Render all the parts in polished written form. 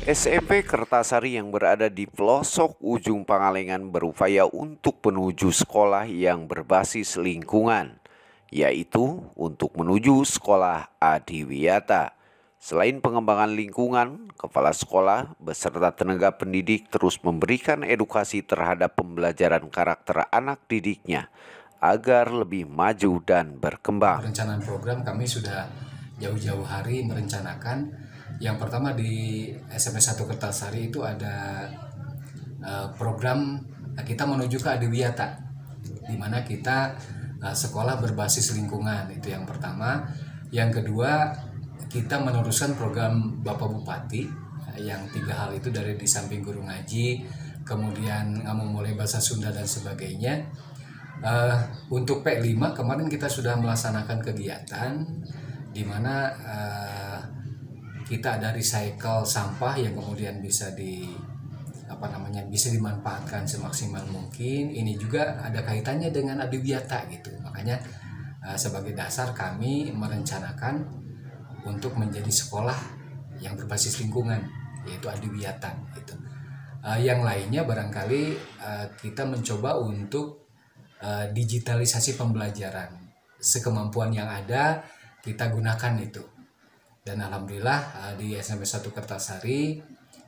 SMP Kertasari yang berada di pelosok ujung Pangalengan berupaya untuk menuju sekolah yang berbasis lingkungan, yaitu untuk menuju sekolah adiwiyata. Selain pengembangan lingkungan, kepala sekolah beserta tenaga pendidik terus memberikan edukasi terhadap pembelajaran karakter anak didiknya agar lebih maju dan berkembang. Perencanaan program kami sudah jauh-jauh hari merencanakan. Yang pertama di SMP 1 Kertasari itu ada program kita menuju ke Adiwiyata, di mana kita sekolah berbasis lingkungan, itu yang pertama. Yang kedua, kita meneruskan program Bapak Bupati yang 3 hal itu, dari di samping guru ngaji, kemudian memulai bahasa Sunda dan sebagainya. Untuk P5 kemarin kita sudah melaksanakan kegiatan di mana kita ada recycle sampah yang kemudian bisa bisa dimanfaatkan semaksimal mungkin. Ini juga ada kaitannya dengan adiwiyata gitu. Makanya sebagai dasar kami merencanakan untuk menjadi sekolah yang berbasis lingkungan, yaitu adiwiyata gitu. Yang lainnya barangkali kita mencoba untuk digitalisasi pembelajaran, sekemampuan yang ada kita gunakan itu. Dan alhamdulillah di SMP 1 Kertasari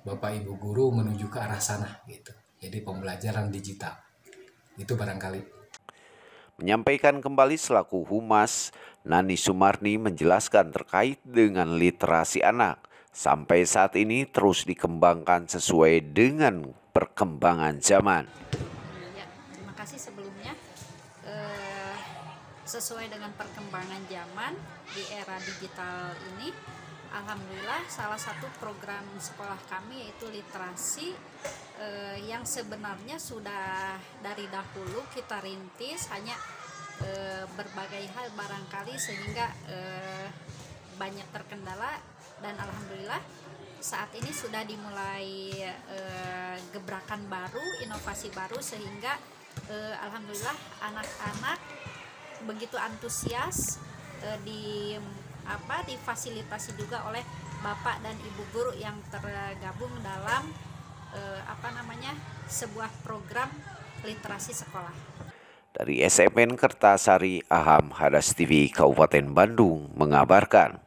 Bapak Ibu guru menuju ke arah sana gitu. Jadi pembelajaran digital itu barangkali. Menyampaikan kembali selaku Humas, Nani Sumarni menjelaskan terkait dengan literasi anak. Sampai saat ini terus dikembangkan sesuai dengan perkembangan zaman. Ya, terima kasih sebelumnya. Sesuai dengan perkembangan zaman di era digital ini, alhamdulillah salah satu program sekolah kami yaitu literasi yang sebenarnya sudah dari dahulu kita rintis, hanya berbagai hal barangkali sehingga banyak terkendala, dan alhamdulillah saat ini sudah dimulai gebrakan baru, inovasi baru, sehingga alhamdulillah anak-anak begitu antusias difasilitasi juga oleh Bapak dan Ibu guru yang tergabung dalam sebuah program literasi sekolah. Dari SMN Kertasari, Aham Hadas TV Kabupaten Bandung mengabarkan.